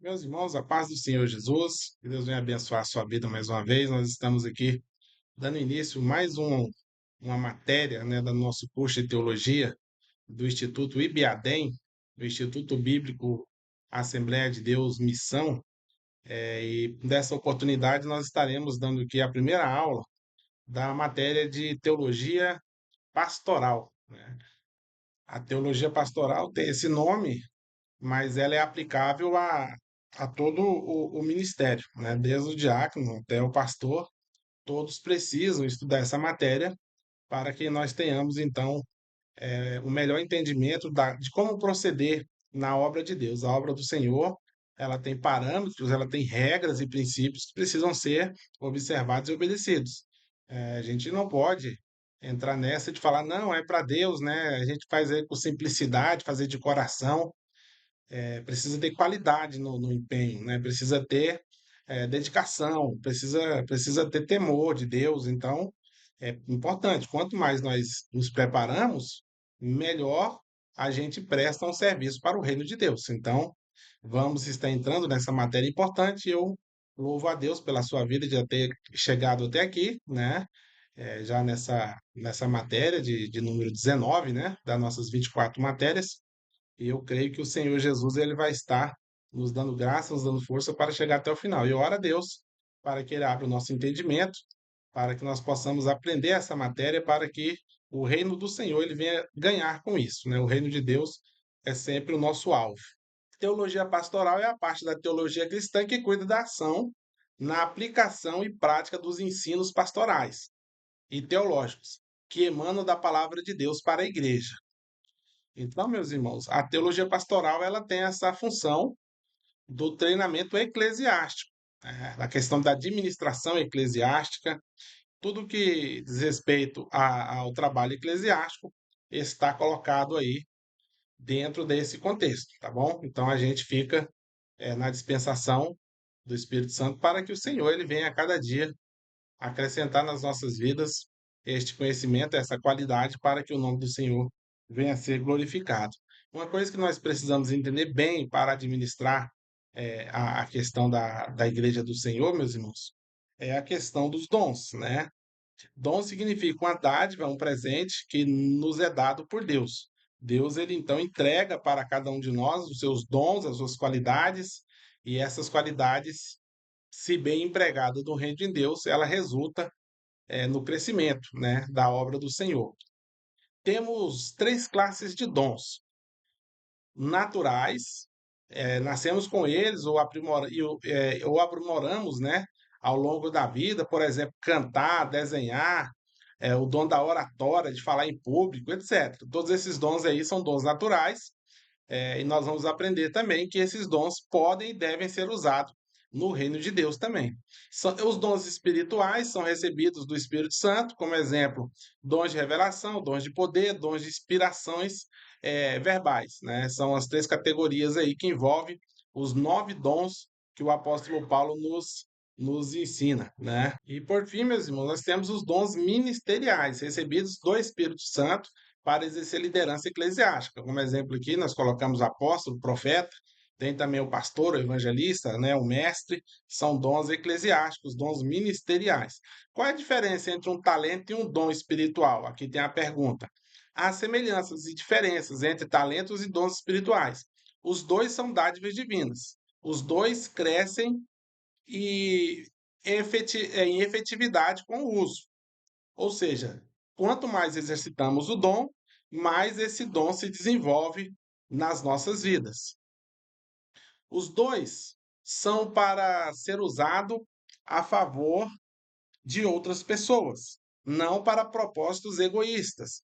Meus irmãos, a paz do Senhor Jesus, que Deus venha abençoar a sua vida mais uma vez. Nós estamos aqui dando início a uma matéria, né, do nosso curso de teologia do Instituto IBADEM, do Instituto Bíblico Assembleia de Deus Missão. E dessa oportunidade nós estaremos dando aqui a primeira aula da matéria de teologia pastoral, né? A teologia pastoral tem esse nome, mas ela é aplicável a todo o ministério, né? Desde o diácono até o pastor, todos precisam estudar essa matéria para que nós tenhamos, então, o melhor entendimento de como proceder na obra de Deus. A obra do Senhor, ela tem parâmetros, ela tem regras e princípios que precisam ser observados e obedecidos. A gente não pode entrar nessa de falar, não, é para Deus, né? A gente faz aí com simplicidade, fazer de coração. Precisa ter qualidade no empenho, né? Precisa ter dedicação, precisa ter temor de Deus. Então, é importante. Quanto mais nós nos preparamos, melhor a gente presta um serviço para o reino de Deus. Então, vamos estar entrando nessa matéria importante. Eu louvo a Deus pela sua vida de já ter chegado até aqui, né? Já nessa matéria de número 19, né? Das nossas 24 matérias. E eu creio que o Senhor Jesus ele vai estar nos dando graça, nos dando força para chegar até o final. E eu oro a Deus para que Ele abra o nosso entendimento, para que nós possamos aprender essa matéria, para que o reino do Senhor ele venha ganhar com isso, né? O reino de Deus é sempre o nosso alvo. Teologia pastoral é a parte da teologia cristã que cuida da ação na aplicação e prática dos ensinos pastorais e teológicos que emanam da palavra de Deus para a igreja. Então, meus irmãos, a teologia pastoral ela tem essa função do treinamento eclesiástico, né? A questão da administração eclesiástica, tudo que diz respeito ao trabalho eclesiástico está colocado aí dentro desse contexto, tá bom? Então a gente fica na dispensação do Espírito Santo para que o Senhor ele venha a cada dia acrescentar nas nossas vidas este conhecimento, essa qualidade, para que o nome do Senhor venha a ser glorificado. Uma coisa que nós precisamos entender bem para administrar a questão da igreja do Senhor, meus irmãos, é a questão dos dons, né? Dom significa uma dádiva, um presente que nos é dado por Deus. Deus, ele então entrega para cada um de nós os seus dons, as suas qualidades, e essas qualidades, se bem empregadas no reino de Deus, ela resulta no crescimento, né, da obra do Senhor. Temos três classes de dons: naturais, nascemos com eles ou aprimoramos, né, ao longo da vida, por exemplo, cantar, desenhar, o dom da oratória, de falar em público, etc. Todos esses dons aí são dons naturais. E nós vamos aprender também que esses dons podem e devem ser usados no reino de Deus também. Os dons espirituais são recebidos do Espírito Santo, como exemplo, dons de revelação, dons de poder, dons de inspirações verbais, né? São as três categorias aí que envolvem os 9 dons que o apóstolo Paulo nos ensina, né? E por fim, meus irmãos, nós temos os dons ministeriais recebidos do Espírito Santo para exercer liderança eclesiástica. Como exemplo aqui, nós colocamos o apóstolo, o profeta, tem também o pastor, o evangelista, né, o mestre, são dons eclesiásticos, dons ministeriais. Qual é a diferença entre um talento e um dom espiritual? Aqui tem a pergunta. Há semelhanças e diferenças entre talentos e dons espirituais. Os dois são dádivas divinas. Os dois crescem e em efetividade com o uso. Ou seja, quanto mais exercitamos o dom, mais esse dom se desenvolve nas nossas vidas. Os dois são para ser usado a favor de outras pessoas, não para propósitos egoístas.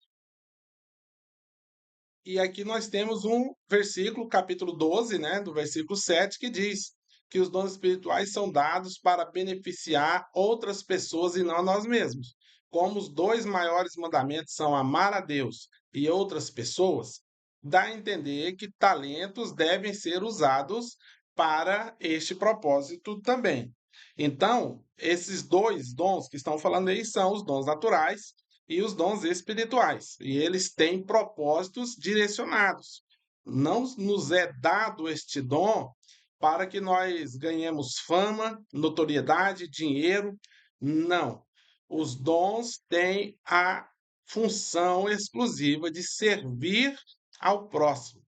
E aqui nós temos um versículo, capítulo 12, né, do versículo 7, que diz que os dons espirituais são dados para beneficiar outras pessoas e não a nós mesmos. Como os dois maiores mandamentos são amar a Deus e outras pessoas, dá a entender que talentos devem ser usados para este propósito também. Então, esses dois dons que estão falando aí são os dons naturais e os dons espirituais, e eles têm propósitos direcionados. Não nos é dado este dom para que nós ganhemos fama, notoriedade, dinheiro. Não. Os dons têm a função exclusiva de servir ao próximo.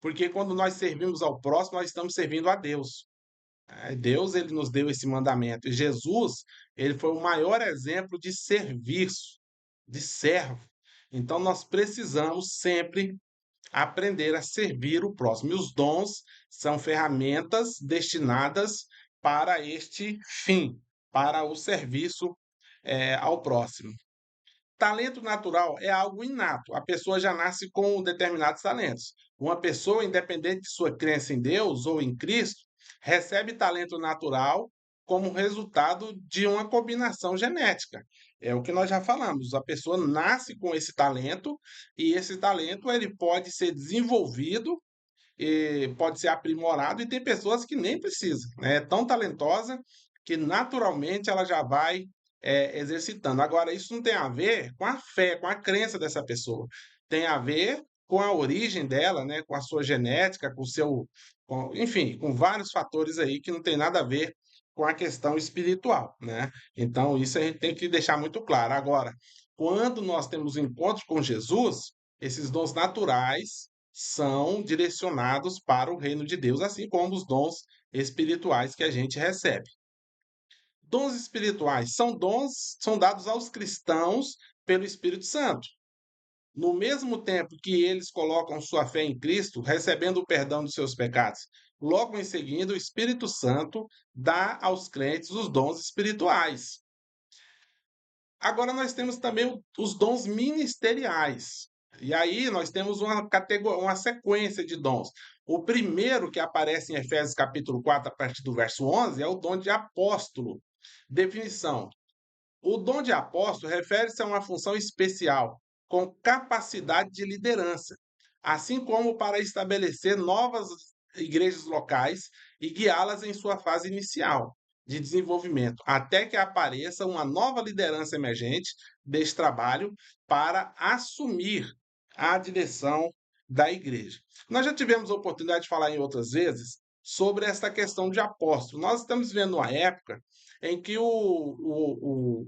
Porque quando nós servimos ao próximo, nós estamos servindo a Deus. Deus ele nos deu esse mandamento. E Jesus, ele foi o maior exemplo de serviço, de servo. Então nós precisamos sempre aprender a servir o próximo. E os dons são ferramentas destinadas para este fim, para o serviço ao próximo. Talento natural é algo inato. A pessoa já nasce com determinados talentos. Uma pessoa, independente de sua crença em Deus ou em Cristo, recebe talento natural como resultado de uma combinação genética. É o que nós já falamos. A pessoa nasce com esse talento e esse talento ele pode ser desenvolvido e pode ser aprimorado e tem pessoas que nem precisam, né? É tão talentosa que naturalmente ela já vai exercitando. Agora, isso não tem a ver com a fé, com a crença dessa pessoa. Tem a ver com a origem dela, né? Com a sua genética, com o seu, enfim, com vários fatores aí que não tem nada a ver com a questão espiritual, né? Então, isso a gente tem que deixar muito claro. Agora, quando nós temos encontro com Jesus, esses dons naturais são direcionados para o reino de Deus, assim como os dons espirituais que a gente recebe. Dons espirituais são dons, são dados aos cristãos pelo Espírito Santo. No mesmo tempo que eles colocam sua fé em Cristo, recebendo o perdão dos seus pecados, logo em seguida o Espírito Santo dá aos crentes os dons espirituais. Agora nós temos também os dons ministeriais. E aí nós temos uma categoria, uma sequência de dons. O primeiro que aparece em Efésios capítulo 4, a partir do verso 11, é o dom de apóstolo. Definição: o dom de apóstolo refere-se a uma função especial, com capacidade de liderança, assim como para estabelecer novas igrejas locais e guiá-las em sua fase inicial de desenvolvimento, até que apareça uma nova liderança emergente deste trabalho para assumir a direção da igreja. Nós já tivemos a oportunidade de falar em outras vezes sobre essa questão de apóstolo. Nós estamos vivendo uma época em que o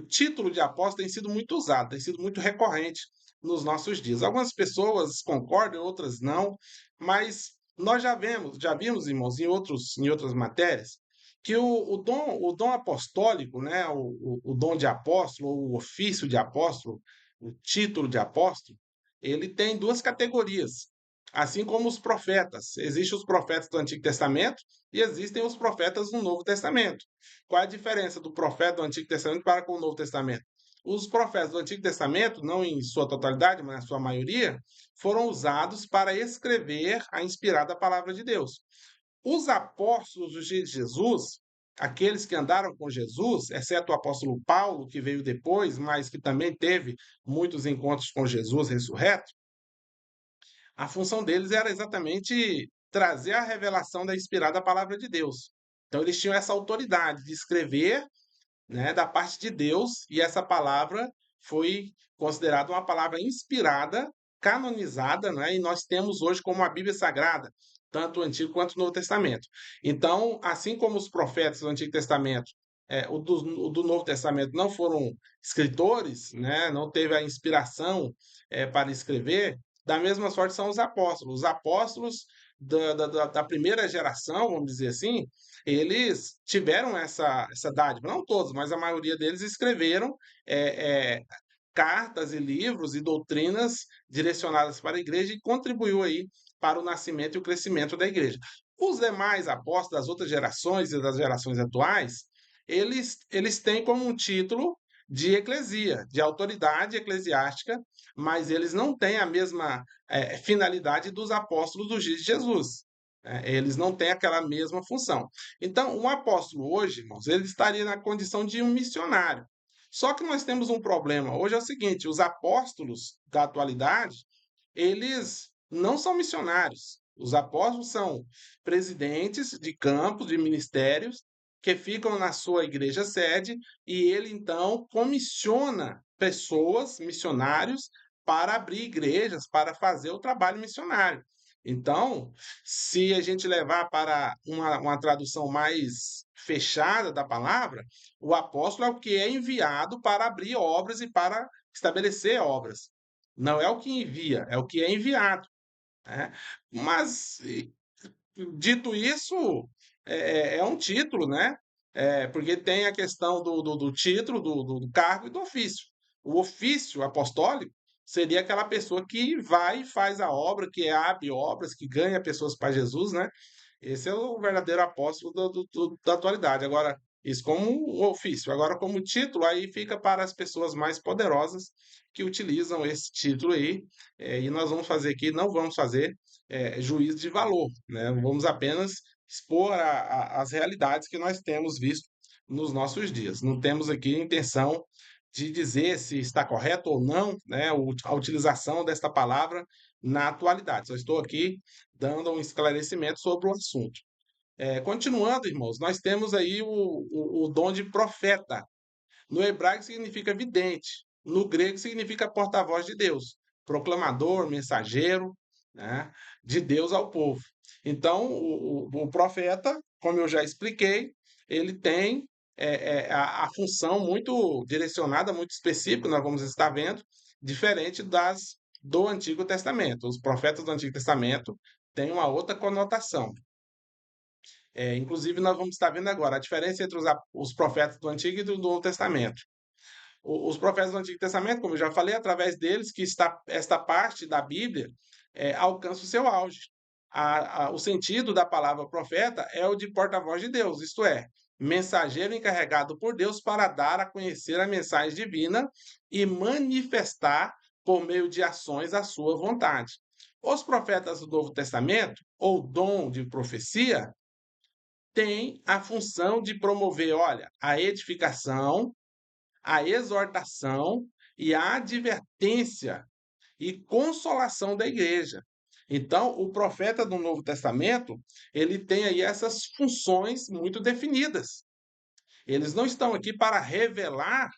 título de apóstolo tem sido muito usado, tem sido muito recorrente nos nossos dias. Algumas pessoas concordam, outras não, mas nós já vimos, irmãos, em outras matérias, que o dom apostólico, né, o dom de apóstolo, ou o ofício de apóstolo, o título de apóstolo, ele tem duas categorias. Assim como os profetas. Existem os profetas do Antigo Testamento e existem os profetas do Novo Testamento. Qual é a diferença do profeta do Antigo Testamento para com o Novo Testamento? Os profetas do Antigo Testamento, não em sua totalidade, mas na sua maioria, foram usados para escrever a inspirada palavra de Deus. Os apóstolos dos dias de Jesus, aqueles que andaram com Jesus, exceto o apóstolo Paulo, que veio depois, mas que também teve muitos encontros com Jesus ressurreto, a função deles era exatamente trazer a revelação da inspirada palavra de Deus. Então, eles tinham essa autoridade de escrever, né, da parte de Deus, e essa palavra foi considerada uma palavra inspirada, canonizada, né, e nós temos hoje como a Bíblia Sagrada, tanto o Antigo quanto o Novo Testamento. Então, assim como os profetas do Antigo Testamento, o do Novo Testamento não foram escritores, né, não teve a inspiração para escrever, da mesma sorte são os apóstolos. Os apóstolos da primeira geração, vamos dizer assim, eles tiveram essa dádiva, não todos, mas a maioria deles escreveram cartas e livros e doutrinas direcionadas para a igreja e contribuiu aí para o nascimento e o crescimento da igreja. Os demais apóstolos das outras gerações e das gerações atuais, eles têm como um título de eclesia, de autoridade eclesiástica, mas eles não têm a mesma finalidade dos apóstolos dos dias de Jesus. Eles não têm aquela mesma função. Então, um apóstolo hoje, irmãos, ele estaria na condição de um missionário. Só que nós temos um problema. Hoje é o seguinte: os apóstolos da atualidade, eles não são missionários. Os apóstolos são presidentes de campos, de ministérios, que ficam na sua igreja sede, e ele então comissiona pessoas, missionários, para abrir igrejas, para fazer o trabalho missionário. Então, se a gente levar para uma tradução mais fechada da palavra, o apóstolo é o que é enviado para abrir obras e para estabelecer obras. Não é o que envia, é o que é enviado, né? Mas dito isso, é um título, né? Porque tem a questão do título, do cargo e do ofício. O ofício apostólico seria aquela pessoa que vai e faz a obra, que abre obras, que ganha pessoas para Jesus, né? Esse é o verdadeiro apóstolo da atualidade. Agora, isso como um ofício. Agora, como título, aí fica para as pessoas mais poderosas que utilizam esse título aí. E nós vamos fazer aqui, não vamos fazer juízo de valor, né? Vamos apenas expor as realidades que nós temos visto nos nossos dias. Não temos aqui intenção de dizer se está correto ou não, né, a utilização desta palavra na atualidade. Só estou aqui dando um esclarecimento sobre o assunto. Continuando, irmãos, nós temos aí o dom de profeta. No hebraico significa vidente, no grego significa porta-voz de Deus, proclamador, mensageiro, né, de Deus ao povo. Então, o profeta, como eu já expliquei, ele tem a função muito direcionada, muito específica, nós vamos estar vendo, diferente das do Antigo Testamento. Os profetas do Antigo Testamento têm uma outra conotação. Inclusive, nós vamos estar vendo agora a diferença entre os profetas do Antigo e do Novo Testamento. Os profetas do Antigo Testamento, como eu já falei, através deles que esta parte da Bíblia alcança o seu auge. O sentido da palavra profeta é o de porta-voz de Deus, isto é, mensageiro encarregado por Deus para dar a conhecer a mensagem divina e manifestar por meio de ações a sua vontade. Os profetas do Novo Testamento, ou dom de profecia, têm a função de promover, olha, a edificação, a exortação e a advertência e consolação da igreja. Então, o profeta do Novo Testamento, ele tem aí essas funções muito definidas. Eles não estão aqui para revelar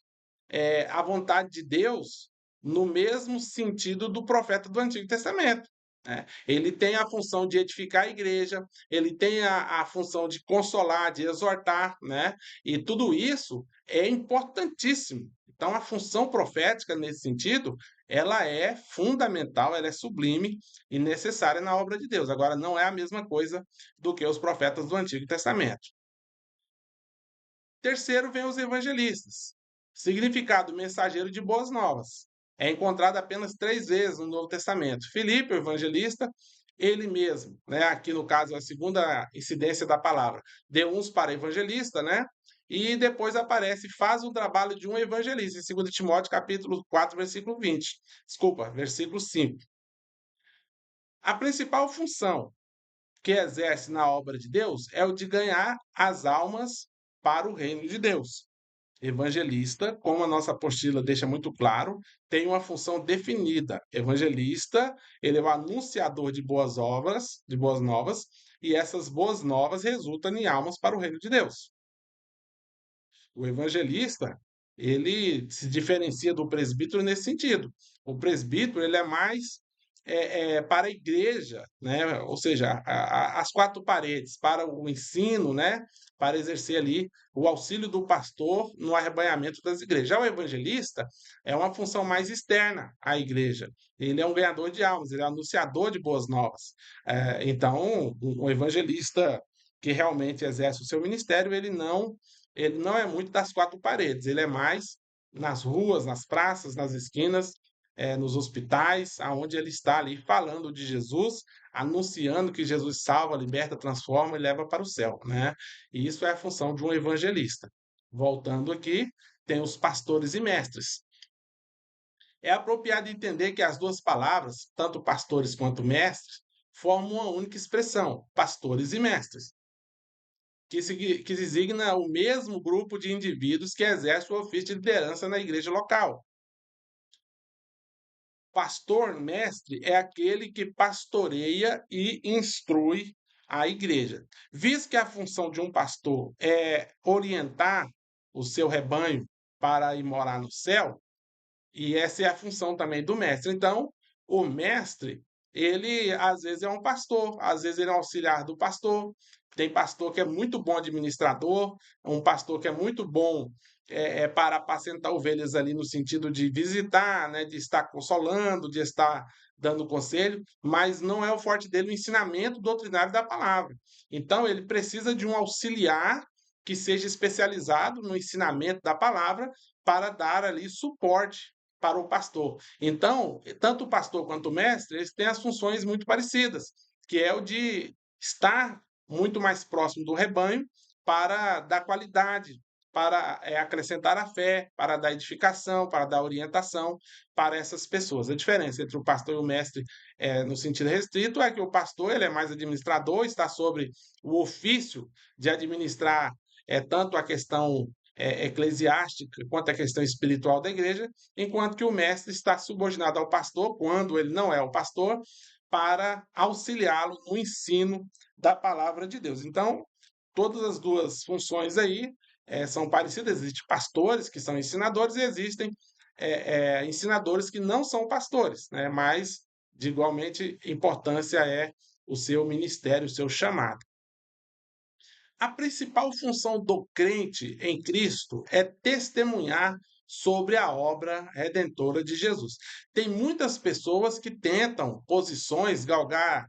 a vontade de Deus no mesmo sentido do profeta do Antigo Testamento. Né? Ele tem a função de edificar a igreja, ele tem a função de consolar, de exortar, né? E tudo isso é importantíssimo. Então, a função profética, nesse sentido, ela é fundamental, ela é sublime e necessária na obra de Deus. Agora, não é a mesma coisa do que os profetas do Antigo Testamento. Terceiro, vem os evangelistas. Significado: mensageiro de boas novas. É encontrado apenas 3 vezes no Novo Testamento. Filipe, o evangelista, ele mesmo, né? Aqui no caso, a segunda incidência da palavra, deu uns para evangelista, né? E depois aparece, faz o trabalho de um evangelista, em 2 Timóteo, capítulo 4, versículo 20. Desculpa, versículo 5. A principal função que exerce na obra de Deus é o de ganhar as almas para o reino de Deus. Evangelista, como a nossa apostila deixa muito claro, tem uma função definida. Evangelista, ele é o anunciador de boas obras, de boas novas, e essas boas novas resultam em almas para o reino de Deus. O evangelista, ele se diferencia do presbítero nesse sentido. O presbítero, ele é mais para a igreja, né? Ou seja, as quatro paredes, para o ensino, né? Para exercer ali o auxílio do pastor no arrebanhamento das igrejas. Já o evangelista é uma função mais externa à igreja. Ele é um ganhador de almas, ele é um anunciador de boas novas. Então, o evangelista que realmente exerce o seu ministério, ele não é muito das quatro paredes, ele é mais nas ruas, nas praças, nas esquinas, nos hospitais, aonde ele está ali falando de Jesus, anunciando que Jesus salva, liberta, transforma e leva para o céu, né? E isso é a função de um evangelista. Voltando aqui, tem os pastores e mestres. É apropriado entender que as duas palavras, tanto pastores quanto mestres, formam uma única expressão, pastores e mestres, que designa o mesmo grupo de indivíduos que exerce o ofício de liderança na igreja local. Pastor mestre é aquele que pastoreia e instrui a igreja. Visto que a função de um pastor é orientar o seu rebanho para ir morar no céu, e essa é a função também do mestre. Então, o mestre, ele às vezes é um pastor, às vezes ele é um auxiliar do pastor. Tem pastor que é muito bom administrador, um pastor que é muito bom para apacentar ovelhas ali no sentido de visitar, né, de estar consolando, de estar dando conselho, mas não é o forte dele o ensinamento doutrinário da palavra. Então ele precisa de um auxiliar que seja especializado no ensinamento da palavra para dar ali suporte para o pastor. Então, tanto o pastor quanto o mestre, eles têm as funções muito parecidas, que é o de estar muito mais próximo do rebanho para dar qualidade, para acrescentar a fé, para dar edificação, para dar orientação para essas pessoas. A diferença entre o pastor e o mestre, no sentido restrito, é que o pastor ele é mais administrador, está sobre o ofício de administrar tanto a questão eclesiástica quanto a questão espiritual da igreja, enquanto que o mestre está subordinado ao pastor, quando ele não é o pastor, para auxiliá-lo no ensino da palavra de Deus. Então, todas as duas funções aí são parecidas. Existem pastores que são ensinadores e existem ensinadores que não são pastores, né? Mas, de igualmente importância é o seu ministério, o seu chamado. A principal função do crente em Cristo é testemunhar sobre a obra redentora de Jesus. Tem muitas pessoas que tentam posições, galgar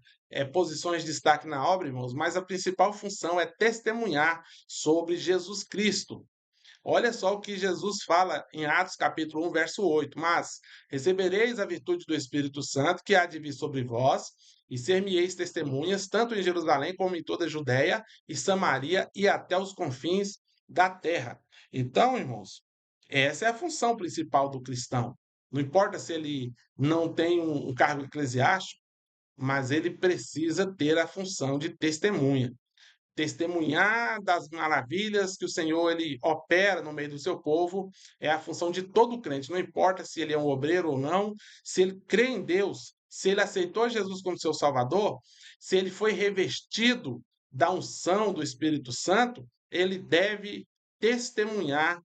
posições de destaque na obra, irmãos, mas a principal função é testemunhar sobre Jesus Cristo. Olha só o que Jesus fala em Atos capítulo 1, verso 8. Mas recebereis a virtude do Espírito Santo, que há de vir sobre vós, e ser-me-eis testemunhas, tanto em Jerusalém como em toda a Judéia e Samaria e até os confins da terra. Então, irmãos, essa é a função principal do cristão. Não importa se ele não tem um cargo eclesiástico, mas ele precisa ter a função de testemunha, testemunhar das maravilhas que o Senhor ele opera no meio do seu povo, é a função de todo crente, não importa se ele é um obreiro ou não, se ele crê em Deus, se ele aceitou Jesus como seu Salvador, se ele foi revestido da unção do Espírito Santo, ele deve testemunhar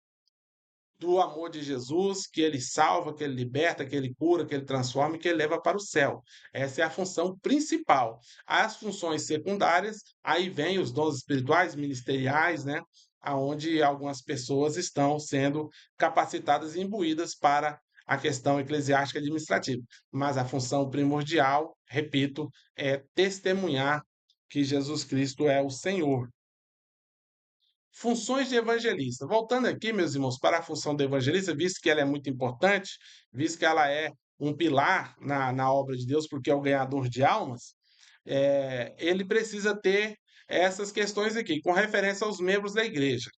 do amor de Jesus, que ele salva, que ele liberta, que ele cura, que ele transforma e que ele leva para o céu. Essa é a função principal. As funções secundárias, aí vem os dons espirituais, ministeriais, né? Aonde algumas pessoas estão sendo capacitadas e imbuídas para a questão eclesiástica e administrativa. Mas a função primordial, repito, é testemunhar que Jesus Cristo é o Senhor. Funções de evangelista. Voltando aqui, meus irmãos, para a função do evangelista, visto que ela é muito importante, visto que ela é um pilar na obra de Deus, porque é o ganhador de almas, ele precisa ter essas questões aqui, com referência aos membros da igreja.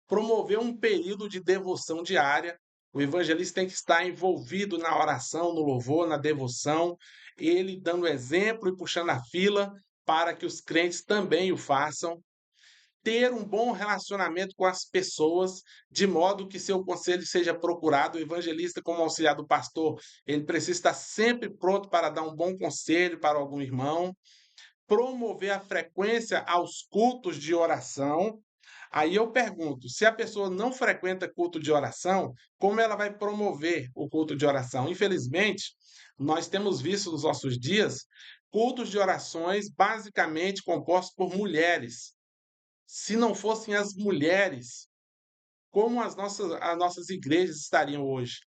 Promover um período de devoção diária. O evangelista tem que estar envolvido na oração, no louvor, na devoção, ele dando exemplo e puxando a fila para que os crentes também o façam, ter um bom relacionamento com as pessoas, de modo que seu conselho seja procurado. O evangelista, como auxiliar do pastor, ele precisa estar sempre pronto para dar um bom conselho para algum irmão. Promover a frequência aos cultos de oração. Aí eu pergunto, se a pessoa não frequenta culto de oração, como ela vai promover o culto de oração? Infelizmente, nós temos visto nos nossos dias cultos de orações basicamente compostos por mulheres. Se não fossem as mulheres, como as nossas igrejas estariam hoje?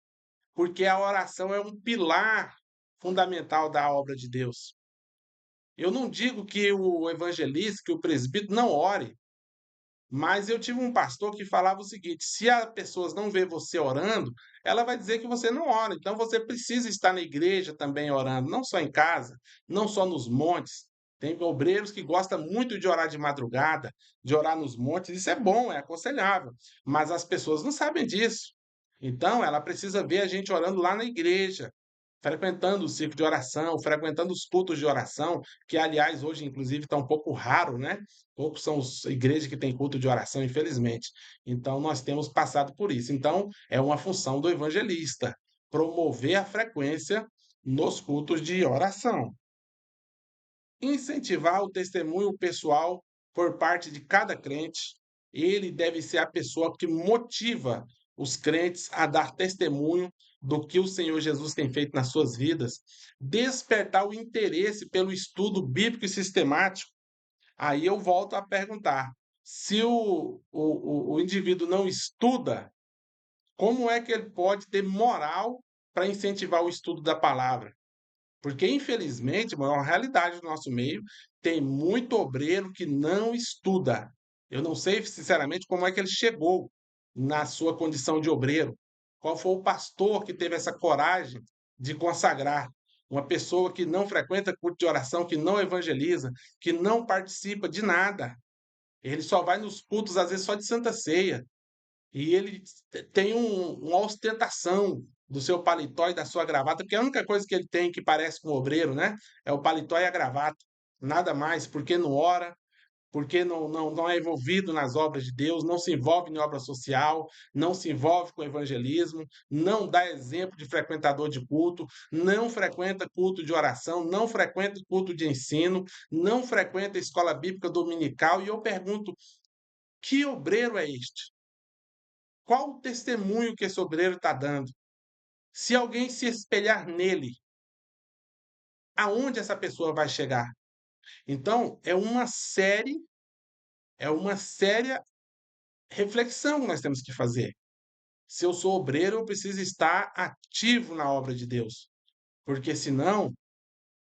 Porque a oração é um pilar fundamental da obra de Deus. Eu não digo que o evangelista, que o presbítero não ore, mas eu tive um pastor que falava o seguinte: se as pessoas não vê você orando, ela vai dizer que você não ora. Então você precisa estar na igreja também orando, não só em casa, não só nos montes. Tem obreiros que gostam muito de orar de madrugada, de orar nos montes. Isso é bom, é aconselhável, mas as pessoas não sabem disso. Então ela precisa ver a gente orando lá na igreja, frequentando o círculo de oração, frequentando os cultos de oração, que aliás hoje inclusive está um pouco raro, né? Poucos são as igrejas que têm culto de oração, infelizmente. Então nós temos passado por isso. Então é uma função do evangelista promover a frequência nos cultos de oração. Incentivar o testemunho pessoal por parte de cada crente. Ele deve ser a pessoa que motiva os crentes a dar testemunho do que o Senhor Jesus tem feito nas suas vidas, despertar o interesse pelo estudo bíblico e sistemático, aí eu volto a perguntar: se o indivíduo não estuda, como é que ele pode ter moral para incentivar o estudo da palavra? Porque, infelizmente, é uma realidade do nosso meio, tem muito obreiro que não estuda. Eu não sei, sinceramente, como é que ele chegou na sua condição de obreiro. Qual foi o pastor que teve essa coragem de consagrar uma pessoa que não frequenta culto de oração, que não evangeliza, que não participa de nada. Ele só vai nos cultos, às vezes, só de Santa Ceia. E ele tem uma ostentação do seu paletó e da sua gravata, porque a única coisa que ele tem que parece com um obreiro, né? É o paletó e a gravata. Nada mais, porque não ora, porque não é envolvido nas obras de Deus, não se envolve em obra social, não se envolve com evangelismo, não dá exemplo de frequentador de culto, não frequenta culto de oração, não frequenta culto de ensino, não frequenta escola bíblica dominical. E eu pergunto: que obreiro é este? Qual o testemunho que esse obreiro está dando? Se alguém se espelhar nele, aonde essa pessoa vai chegar? Então, é uma séria reflexão que nós temos que fazer. Se eu sou obreiro, eu preciso estar ativo na obra de Deus, porque senão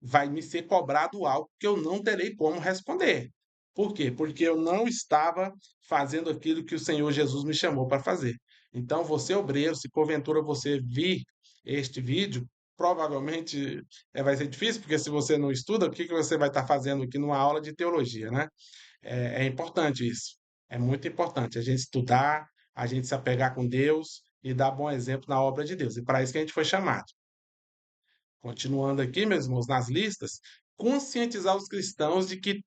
vai me ser cobrado algo que eu não terei como responder. Por quê? Porque eu não estava fazendo aquilo que o Senhor Jesus me chamou para fazer. Então, você, obreiro, se porventura você vir este vídeo, provavelmente vai ser difícil, porque se você não estuda, o que que você vai estar fazendo aqui numa aula de teologia, né? É importante isso. É muito importante a gente estudar, a gente se apegar com Deus e dar bom exemplo na obra de Deus. E para isso que a gente foi chamado. Continuando aqui, meus irmãos, nas listas, conscientizar os cristãos de que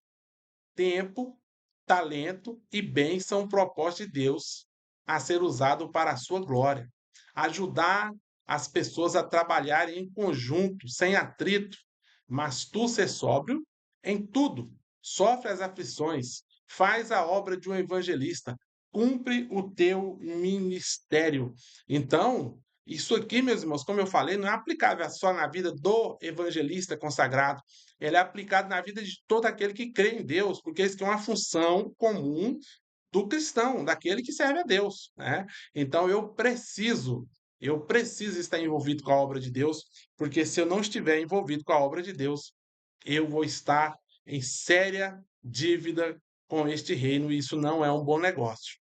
tempo, talento e bens são propostos de Deus a ser usado para a sua glória. Ajudar as pessoas a trabalharem em conjunto, sem atrito, mas tu ser sóbrio em tudo, sofre as aflições, faz a obra de um evangelista, cumpre o teu ministério. Então, isso aqui, meus irmãos, como eu falei, não é aplicável só na vida do evangelista consagrado, ele é aplicado na vida de todo aquele que crê em Deus, porque isso é uma função comum do cristão, daquele que serve a Deus, né? Então eu preciso estar envolvido com a obra de Deus, porque se eu não estiver envolvido com a obra de Deus, eu vou estar em séria dívida com este reino e isso não é um bom negócio.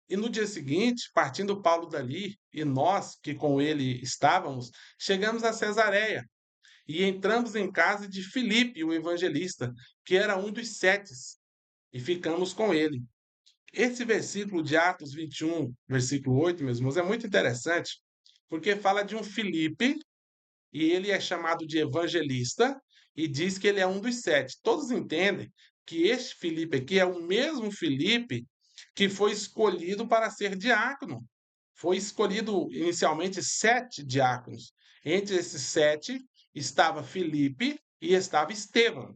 E no dia seguinte, partindo Paulo dali, e nós que com ele estávamos, chegamos a Cesareia e entramos em casa de Filipe, o evangelista, que era um dos sete, e ficamos com ele. Esse versículo de Atos 21, versículo 8, meus irmãos, é muito interessante, porque fala de um Filipe, e ele é chamado de evangelista, e diz que ele é um dos sete. Todos entendem que este Filipe aqui é o mesmo Filipe que foi escolhido para ser diácono. Foi escolhido inicialmente 7 diáconos. Entre esses 7 estava Filipe e estava Estevão.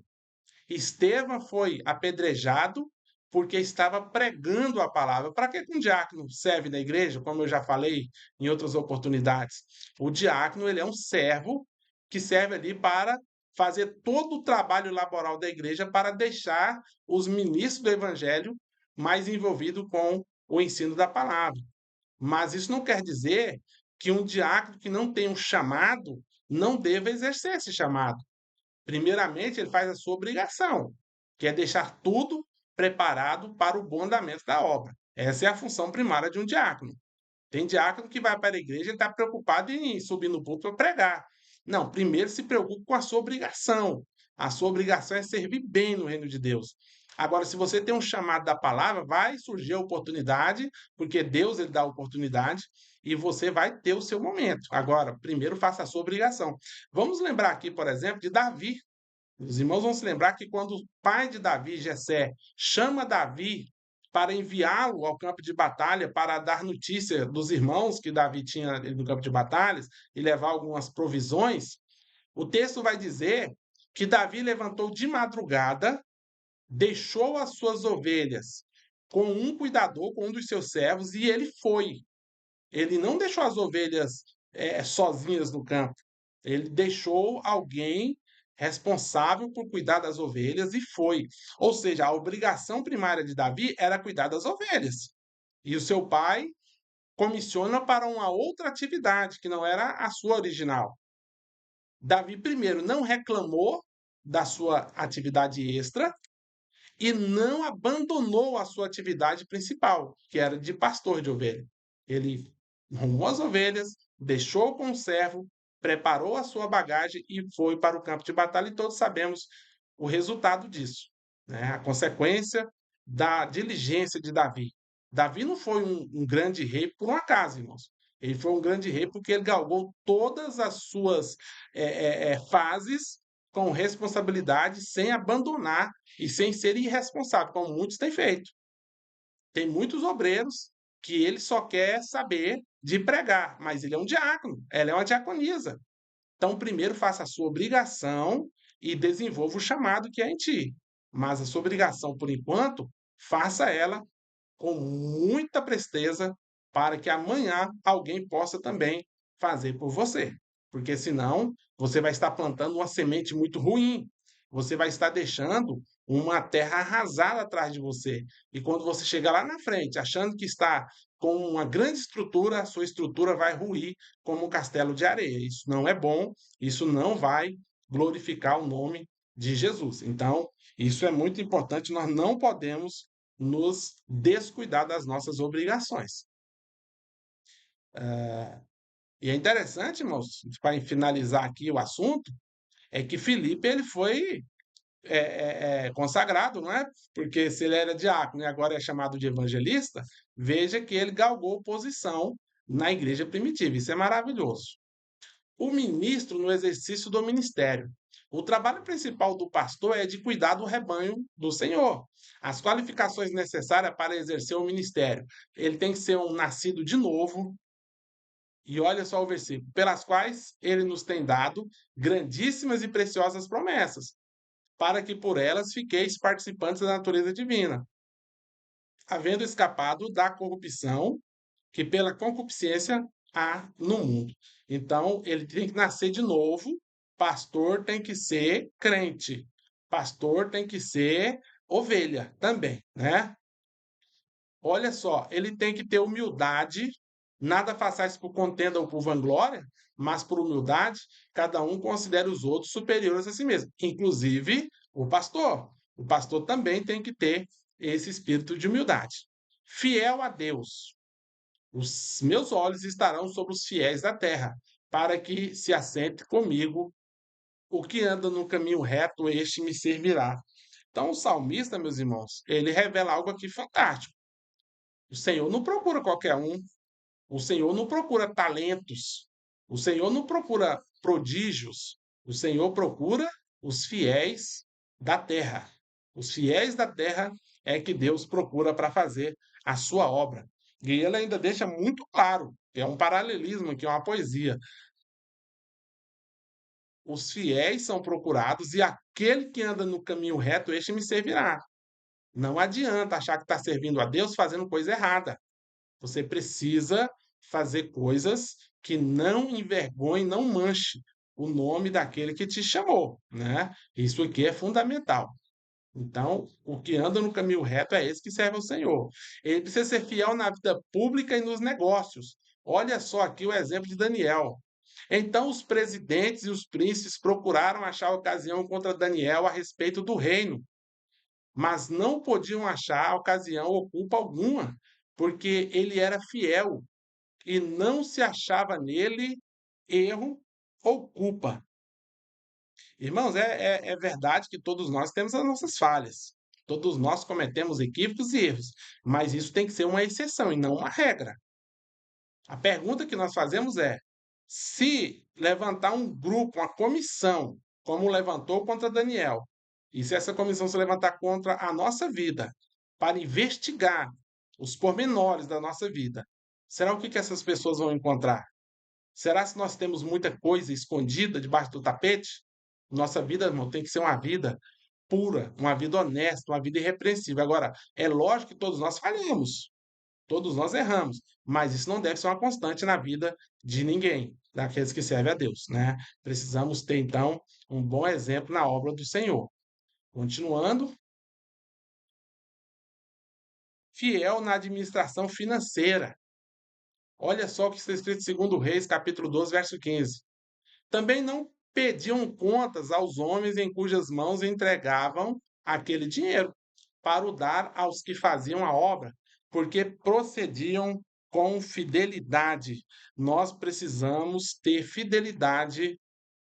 Estevão foi apedrejado porque estava pregando a palavra. Para que um diácono serve na igreja? Como eu já falei em outras oportunidades. O diácono ele é um servo que serve ali para fazer todo o trabalho laboral da igreja para deixar os ministros do evangelho mais envolvidos com o ensino da palavra. Mas isso não quer dizer que um diácono que não tem um chamado não deva exercer esse chamado. Primeiramente, ele faz a sua obrigação, que é deixar tudo preparado para o bom andamento da obra. Essa é a função primária de um diácono. Tem diácono que vai para a igreja e está preocupado em subir no púlpito para pregar. Não, primeiro se preocupe com a sua obrigação. A sua obrigação é servir bem no reino de Deus. Agora, se você tem um chamado da palavra, vai surgir a oportunidade, porque Deus ele dá a oportunidade e você vai ter o seu momento. Agora, primeiro faça a sua obrigação. Vamos lembrar aqui, por exemplo, de Davi. Os irmãos vão se lembrar que quando o pai de Davi, Jessé, chama Davi para enviá-lo ao campo de batalha para dar notícia dos irmãos que Davi tinha no campo de batalhas e levar algumas provisões, o texto vai dizer que Davi levantou de madrugada, deixou as suas ovelhas com um cuidador, com um dos seus servos, e ele foi. Ele não deixou as ovelhas sozinhas no campo. Ele deixou alguém responsável por cuidar das ovelhas e foi. Ou seja, a obrigação primária de Davi era cuidar das ovelhas. E o seu pai comissiona para uma outra atividade, que não era a sua original. Davi, primeiro, não reclamou da sua atividade extra e não abandonou a sua atividade principal, que era de pastor de ovelha. Ele arrumou as ovelhas, deixou com o servo, preparou a sua bagagem e foi para o campo de batalha, e todos sabemos o resultado disso, né? A consequência da diligência de Davi. Davi não foi um grande rei por um acaso, irmãos. Ele foi um grande rei porque ele galgou todas as suas fases com responsabilidade, sem abandonar e sem ser irresponsável, como muitos têm feito. Tem muitos obreiros que ele só quer saber de pregar, mas ele é um diácono, ela é uma diaconisa. Então, primeiro faça a sua obrigação e desenvolva o chamado que é em ti. Mas a sua obrigação, por enquanto, faça ela com muita presteza para que amanhã alguém possa também fazer por você. Porque senão você vai estar plantando uma semente muito ruim. Você vai estar deixando uma terra arrasada atrás de você. E quando você chegar lá na frente, achando que está com uma grande estrutura, a sua estrutura vai ruir como um castelo de areia. Isso não é bom, isso não vai glorificar o nome de Jesus. Então, isso é muito importante, nós não podemos nos descuidar das nossas obrigações. E é interessante, irmãos, para finalizar aqui o assunto, é que Filipe ele foi consagrado, não é? Porque se ele era diácono e agora é chamado de evangelista, veja que ele galgou posição na igreja primitiva. Isso é maravilhoso. O ministro no exercício do ministério. O trabalho principal do pastor é de cuidar do rebanho do Senhor. As qualificações necessárias para exercer o ministério. Ele tem que ser um nascido de novo. E olha só o versículo: pelas quais ele nos tem dado grandíssimas e preciosas promessas, para que por elas fiqueis participantes da natureza divina, havendo escapado da corrupção que pela concupiscência há no mundo. Então, ele tem que nascer de novo. Pastor tem que ser crente. Pastor tem que ser ovelha também, né? Olha só, ele tem que ter humildade. Nada façais por contenda ou por vanglória, mas por humildade, cada um considere os outros superiores a si mesmo, inclusive o pastor. O pastor também tem que ter esse espírito de humildade. Fiel a Deus, os meus olhos estarão sobre os fiéis da terra, para que se assente comigo. O que anda no caminho reto, este me servirá. Então, o salmista, meus irmãos, ele revela algo aqui fantástico. O Senhor não procura qualquer um, o Senhor não procura talentos, o Senhor não procura prodígios, o Senhor procura os fiéis da terra. Os fiéis da terra é que Deus procura para fazer a sua obra. E ele ainda deixa muito claro, que é um paralelismo aqui, é uma poesia. Os fiéis são procurados e aquele que anda no caminho reto, este me servirá. Não adianta achar que está servindo a Deus fazendo coisa errada. Você precisa fazer coisas que não envergonhem, não manche o nome daquele que te chamou, né? Isso aqui é fundamental. Então, o que anda no caminho reto é esse que serve ao Senhor. Ele precisa ser fiel na vida pública e nos negócios. Olha só aqui o exemplo de Daniel. Então, os presidentes e os príncipes procuraram achar ocasião contra Daniel a respeito do reino, mas não podiam achar ocasião ou culpa alguma, porque ele era fiel e não se achava nele erro ou culpa. Irmãos, é verdade que todos nós temos as nossas falhas. Todos nós cometemos equívocos e erros, mas isso tem que ser uma exceção e não uma regra. A pergunta que nós fazemos é: se levantar um grupo, uma comissão, como levantou contra Daniel, e se essa comissão se levantar contra a nossa vida, para investigar os pormenores da nossa vida, será o que que essas pessoas vão encontrar? Será se nós temos muita coisa escondida debaixo do tapete? Nossa vida, irmão, tem que ser uma vida pura, uma vida honesta, uma vida irrepreensível. Agora, é lógico que todos nós falhamos. Todos nós erramos, mas isso não deve ser uma constante na vida de ninguém, daqueles que servem a Deus, né? Precisamos ter, então, um bom exemplo na obra do Senhor. Continuando, fiel na administração financeira. Olha só o que está escrito em 2 Reis, capítulo 12, verso 15. Também não pediam contas aos homens em cujas mãos entregavam aquele dinheiro, para o dar aos que faziam a obra, porque procediam com fidelidade. Nós precisamos ter fidelidade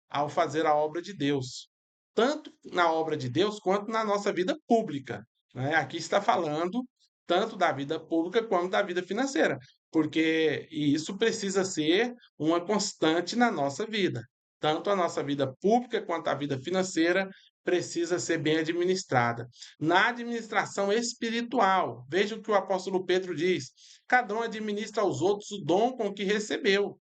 ao fazer a obra de Deus, tanto na obra de Deus quanto na nossa vida pública, né? Aqui está falando tanto da vida pública quanto da vida financeira, porque isso precisa ser uma constante na nossa vida. Tanto a nossa vida pública quanto a vida financeira precisa ser bem administrada. Na administração espiritual, veja o que o apóstolo Pedro diz: cada um administra aos outros o dom com que recebeu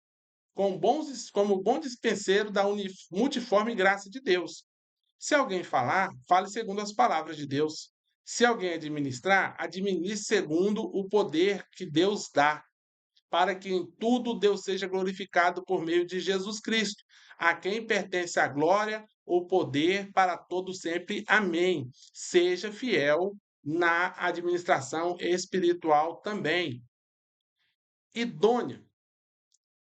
como bom dispenseiro da multiforme graça de Deus. Se alguém falar, fale segundo as palavras de Deus. Se alguém administrar, administre segundo o poder que Deus dá, para que em tudo Deus seja glorificado por meio de Jesus Cristo, a quem pertence a glória, o poder para todo sempre. Amém. Seja fiel na administração espiritual também. Idôneo.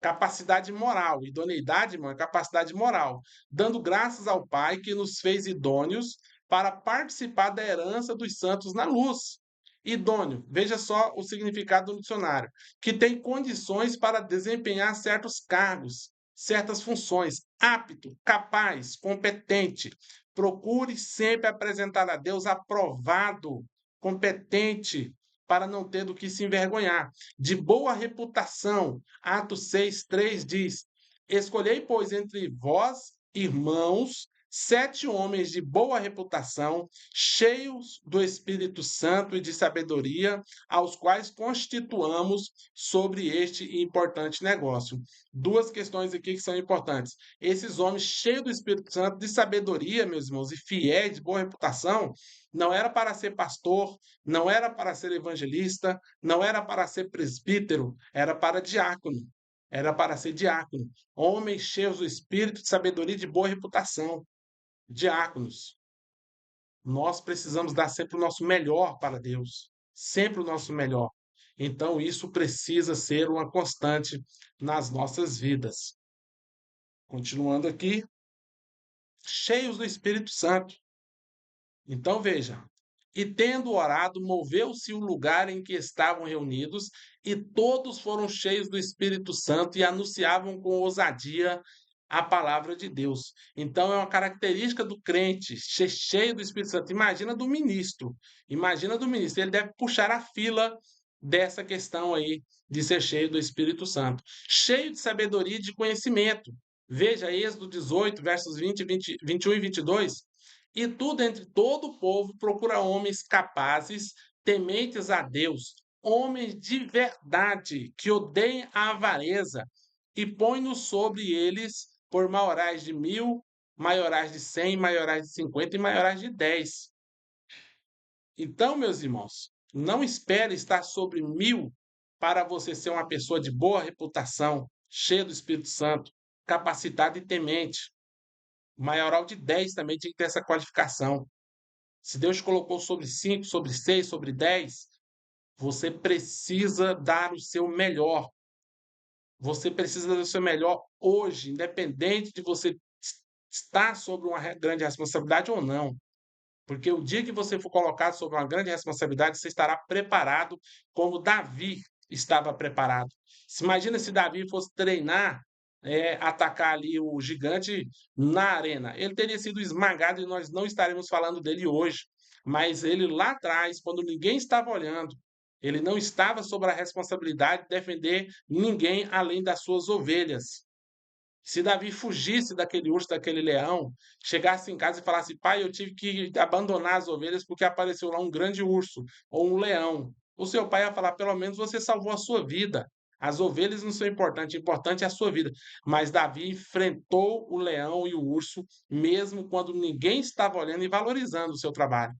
Capacidade moral. Idoneidade, irmão, é capacidade moral. Dando graças ao Pai que nos fez idôneos para participar da herança dos santos na luz. Idôneo, veja só o significado do dicionário, que tem condições para desempenhar certos cargos, certas funções, apto, capaz, competente. Procure sempre apresentar a Deus aprovado, competente, para não ter do que se envergonhar. De boa reputação, Atos 6:3 diz: escolhei, pois, entre vós, irmãos, 7 homens de boa reputação, cheios do Espírito Santo e de sabedoria, aos quais constituamos sobre este importante negócio. Duas questões aqui que são importantes. Esses homens cheios do Espírito Santo, de sabedoria, meus irmãos, e fiéis, de boa reputação, não era para ser pastor, não era para ser evangelista, não era para ser presbítero, era para diácono. Era para ser diácono. Homens cheios do espírito de sabedoria e de boa reputação. Diáconos. Nós precisamos dar sempre o nosso melhor para Deus. Sempre o nosso melhor. Então, isso precisa ser uma constante nas nossas vidas. Continuando aqui, cheios do Espírito Santo. Então veja, e tendo orado, moveu-se o lugar em que estavam reunidos, e todos foram cheios do Espírito Santo e anunciavam com ousadia a palavra de Deus. Então é uma característica do crente ser cheio do Espírito Santo. Imagina do ministro, ele deve puxar a fila dessa questão aí de ser cheio do Espírito Santo, cheio de sabedoria e de conhecimento. Veja Êxodo 18, versos 21 e 22. E tudo entre todo o povo procura homens capazes, tementes a Deus, homens de verdade, que odeiem a avareza, e põe-nos sobre eles por maiorais de 1.000, maiorais de 100, maiorais de 50 e maiorais de 10. Então, meus irmãos, não espere estar sobre 1.000 para você ser uma pessoa de boa reputação, cheia do Espírito Santo, capacitada e temente. Maioral de 10 também tinha que ter essa qualificação. Se Deus colocou sobre 5, sobre 6, sobre 10, você precisa dar o seu melhor. Você precisa dar o seu melhor hoje, independente de você estar sobre uma grande responsabilidade ou não. Porque o dia que você for colocado sobre uma grande responsabilidade, você estará preparado como Davi estava preparado. Imagina se Davi fosse treinar, atacar ali o gigante na arena. Ele teria sido esmagado e nós não estaremos falando dele hoje. Mas ele lá atrás, quando ninguém estava olhando, ele não estava sob a responsabilidade de defender ninguém além das suas ovelhas. Se Davi fugisse daquele urso, daquele leão, chegasse em casa e falasse: pai, eu tive que abandonar as ovelhas porque apareceu lá um grande urso ou um leão. O seu pai ia falar: pelo menos você salvou a sua vida. As ovelhas não são importantes, o importante é a sua vida. Mas Davi enfrentou o leão e o urso, mesmo quando ninguém estava olhando e valorizando o seu trabalho.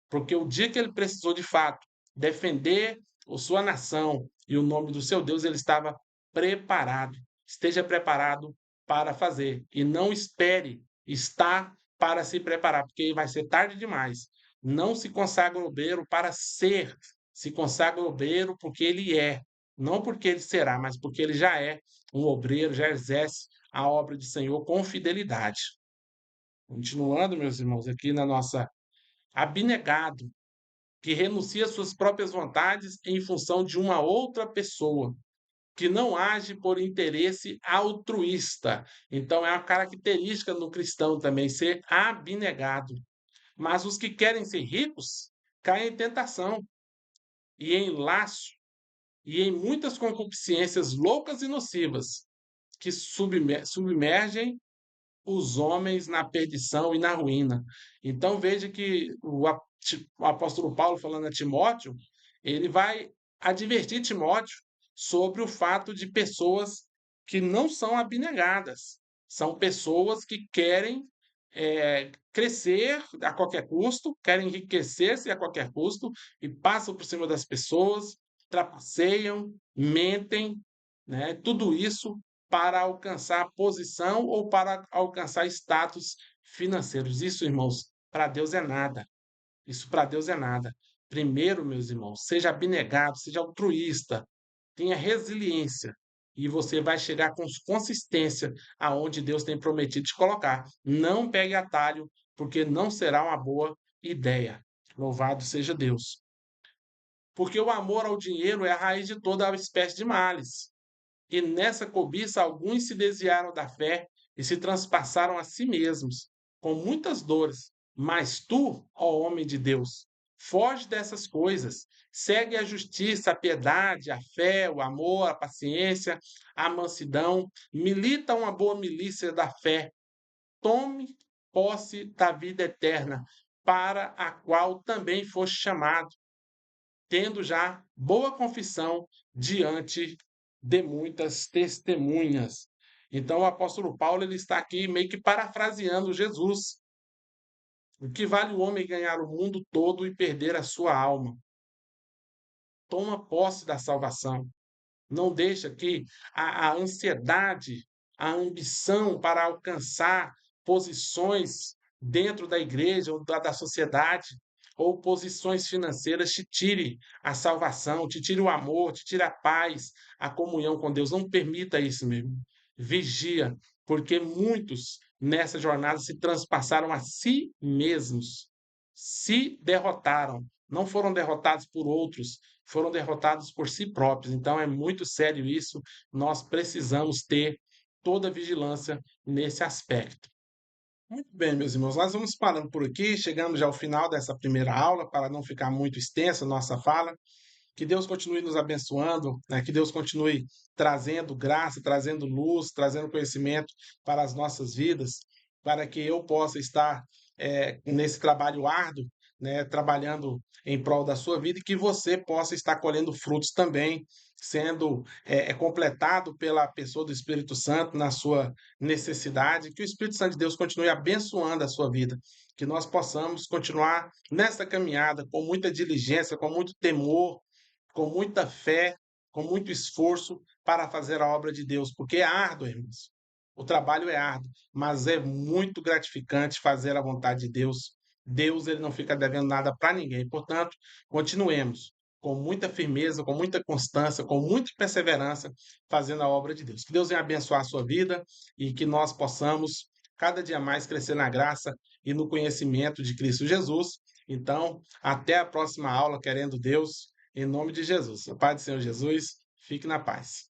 Porque o dia que ele precisou de fato defender a sua nação e o nome do seu Deus, ele estava preparado. Esteja preparado para fazer e não espere estar para se preparar, porque vai ser tarde demais. Não se consagra obreiro para ser, se consagra obreiro porque ele é, não porque ele será, mas porque ele já é um obreiro, já exerce a obra do Senhor com fidelidade. Continuando, meus irmãos, aqui na nossa abnegado, que renuncia às suas próprias vontades em função de uma outra pessoa, que não age por interesse altruísta. Então, é uma característica no cristão também ser abnegado. Mas os que querem ser ricos caem em tentação e em laço e em muitas concupiscências loucas e nocivas que submergem os homens na perdição e na ruína. Então veja que o apóstolo Paulo, falando a Timóteo, ele vai advertir Timóteo sobre o fato de pessoas que não são abnegadas, são pessoas que querem crescer a qualquer custo, querem enriquecer-se a qualquer custo e passam por cima das pessoas, trapaceiam, mentem, né? Tudo isso para alcançar posição ou para alcançar status financeiros. Isso, irmãos, para Deus é nada. Isso para Deus é nada. Primeiro, meus irmãos, seja abnegado, seja altruísta, tenha resiliência e você vai chegar com consistência aonde Deus tem prometido te colocar. Não pegue atalho, porque não será uma boa ideia. Louvado seja Deus. Porque o amor ao dinheiro é a raiz de toda a espécie de males. E nessa cobiça alguns se desviaram da fé e se transpassaram a si mesmos, com muitas dores. Mas tu, ó homem de Deus, foge dessas coisas, segue a justiça, a piedade, a fé, o amor, a paciência, a mansidão, milita uma boa milícia da fé, tome posse da vida eterna, para a qual também foste chamado, tendo já boa confissão diante de muitas testemunhas. Então, o apóstolo Paulo ele está aqui meio que parafraseando Jesus. O que vale o homem ganhar o mundo todo e perder a sua alma? Toma posse da salvação. Não deixa que a ansiedade, a ambição para alcançar posições dentro da igreja ou da sociedade, ou posições financeiras te tire a salvação, te tire o amor, te tire a paz, a comunhão com Deus. Não permita isso mesmo. Vigia, porque muitos nessa jornada se transpassaram a si mesmos, se derrotaram, não foram derrotados por outros, foram derrotados por si próprios. Então é muito sério isso. Nós precisamos ter toda a vigilância nesse aspecto. Muito bem, meus irmãos, nós vamos parando por aqui, chegamos já ao final dessa primeira aula, para não ficar muito extensa a nossa fala. Que Deus continue nos abençoando, né? Que Deus continue trazendo graça, trazendo luz, trazendo conhecimento para as nossas vidas, para que eu possa estar nesse trabalho árduo, né? Trabalhando em prol da sua vida e que você possa estar colhendo frutos também, sendo completado pela pessoa do Espírito Santo na sua necessidade. Que o Espírito Santo de Deus continue abençoando a sua vida, que nós possamos continuar nessa caminhada com muita diligência, com muito temor, com muita fé, com muito esforço para fazer a obra de Deus, porque é árduo, irmãos. O trabalho é árduo, mas é muito gratificante fazer a vontade de Deus. Deus ele não fica devendo nada para ninguém. Portanto, continuemos com muita firmeza, com muita constância, com muita perseverança, fazendo a obra de Deus. Que Deus venha abençoar a sua vida e que nós possamos cada dia mais crescer na graça e no conhecimento de Cristo Jesus. Então, até a próxima aula, querendo Deus. Em nome de Jesus. A paz do Senhor Jesus, fique na paz.